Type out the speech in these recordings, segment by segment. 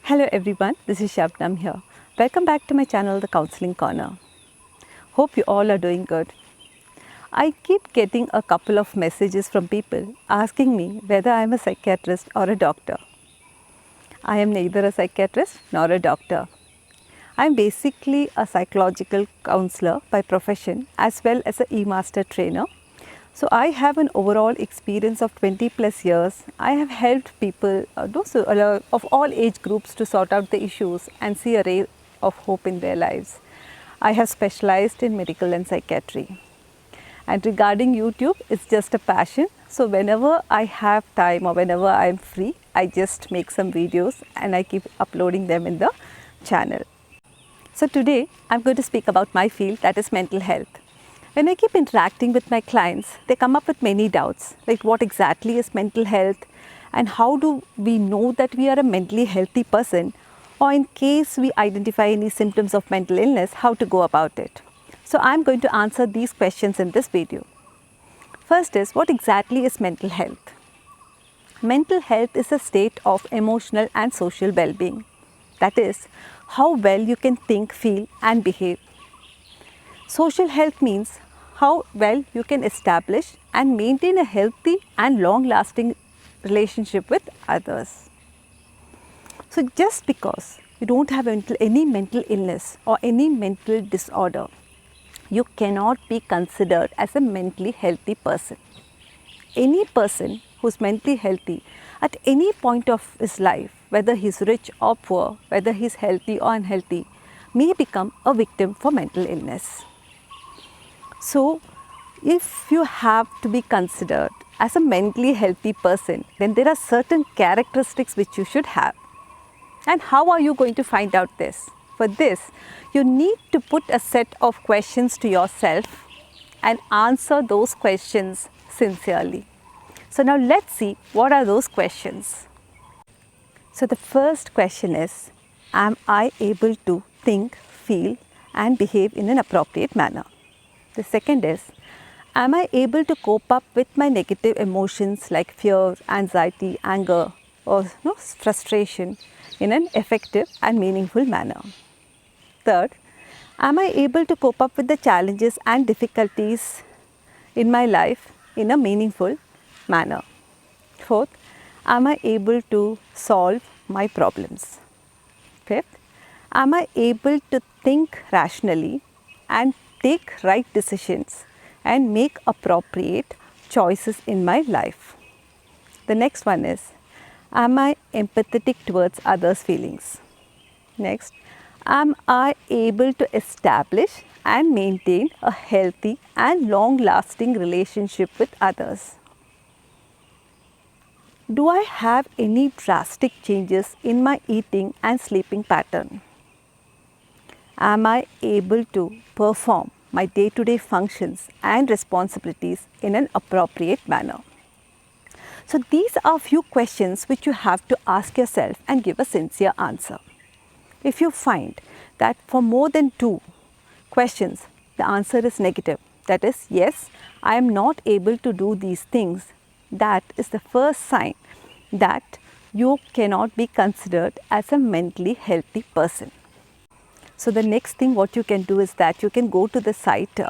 Hello everyone, this is Shabnam here. Welcome back to my channel, The Counseling Corner. Hope you all are doing good. I keep getting a couple of messages from people asking me whether I am a psychiatrist or a doctor. I am neither a psychiatrist nor a doctor. I am basically a psychological counselor by profession as well as an e-master trainer. So I have an overall experience of 20 plus years. I have helped people of all age groups to sort out the issues and see a ray of hope in their lives. I have specialized in medical and psychiatry. And regarding YouTube, it's just a passion. So whenever I have time or whenever I am free, I just make some videos and I keep uploading them in the channel. So today I'm going to speak about my field, that is mental health. When I keep interacting with my clients, they come up with many doubts, like what exactly is mental health and how do we know that we are a mentally healthy person, or in case we identify any symptoms of mental illness, how to go about it. So I'm going to answer these questions in this video. First is, what exactly is mental health? Mental health is a state of emotional and social well-being. That is, how well you can think, feel and behave. Social health means how well you can establish and maintain a healthy and long-lasting relationship with others. So just because you don't have any mental illness or any mental disorder, you cannot be considered as a mentally healthy person. Any person who's mentally healthy at any point of his life, whether he's rich or poor, whether he's healthy or unhealthy, may become a victim for mental illness. So, if you have to be considered as a mentally healthy person, then there are certain characteristics which you should have. And how are you going to find out this? For this, you need to put a set of questions to yourself and answer those questions sincerely. So now let's see what are those questions. So the first question is, am I able to think, feel and behave in an appropriate manner? The second is, am I able to cope up with my negative emotions like fear, anxiety, anger or frustration in an effective and meaningful manner? Third, am I able to cope up with the challenges and difficulties in my life in a meaningful manner? Fourth, am I able to solve my problems? Fifth, am I able to think rationally and take right decisions and make appropriate choices in my life? The next one is, am I empathetic towards others' feelings? Next, am I able to establish and maintain a healthy and long-lasting relationship with others? Do I have any drastic changes in my eating and sleeping pattern? Am I able to perform my day-to-day functions and responsibilities in an appropriate manner? So these are few questions which you have to ask yourself and give a sincere answer. If you find that for more than 2 questions, the answer is negative, that is, yes, I am not able to do these things, that is the first sign that you cannot be considered as a mentally healthy person. So the next thing what you can do is that you can go to the site in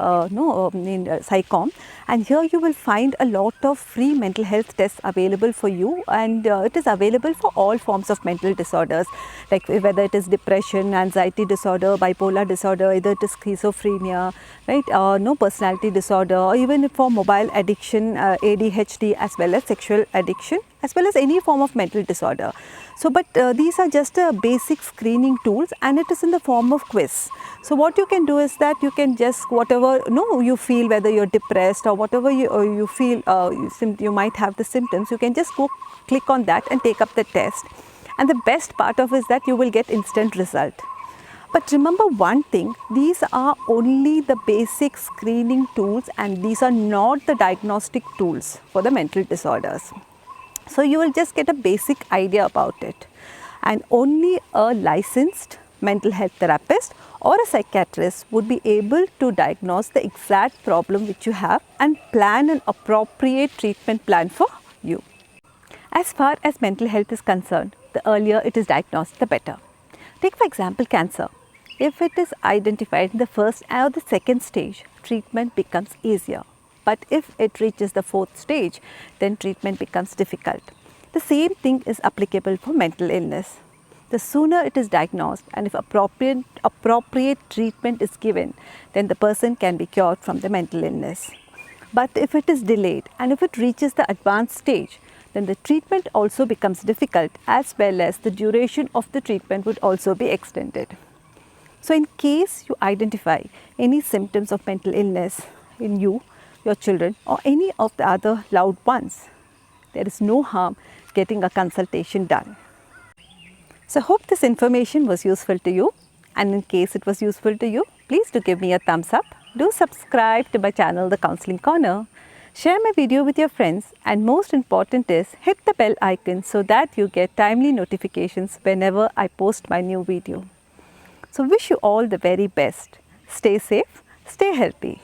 Psychom, and here you will find a lot of free mental health tests available for you, and it is available for all forms of mental disorders, like whether it is depression, anxiety disorder, bipolar disorder, either it is schizophrenia, right, personality disorder, or even for mobile addiction, ADHD, as well as sexual addiction, as well as any form of mental disorder. So, but these are just basic screening tools, and it is in the form of quiz. So what you can do is that you can just whatever you feel, whether you're depressed or whatever you feel you might have the symptoms, you can just go click on that and take up the test. And the best part of it is that you will get instant result. But remember one thing, these are only the basic screening tools and these are not the diagnostic tools for the mental disorders. So you will just get a basic idea about it, and only a licensed mental health therapist or a psychiatrist would be able to diagnose the exact problem which you have and plan an appropriate treatment plan for you. As far as mental health is concerned, the earlier it is diagnosed, the better. Take for example cancer. If it is identified in the first or the second stage, treatment becomes easier. But if it reaches the fourth stage, then treatment becomes difficult. The same thing is applicable for mental illness. The sooner it is diagnosed and if appropriate treatment is given, then the person can be cured from the mental illness. But if it is delayed and if it reaches the advanced stage, then the treatment also becomes difficult, as well as the duration of the treatment would also be extended. So in case you identify any symptoms of mental illness in you, your children, or any of the other loved ones, there is no harm getting a consultation done. So I hope this information was useful to you, and in case it was useful to you, please do give me a thumbs up. Do subscribe to my channel, The Counseling Corner. Share my video with your friends, and most important is hit the bell icon so that you get timely notifications whenever I post my new video. So wish you all the very best. Stay safe, stay healthy.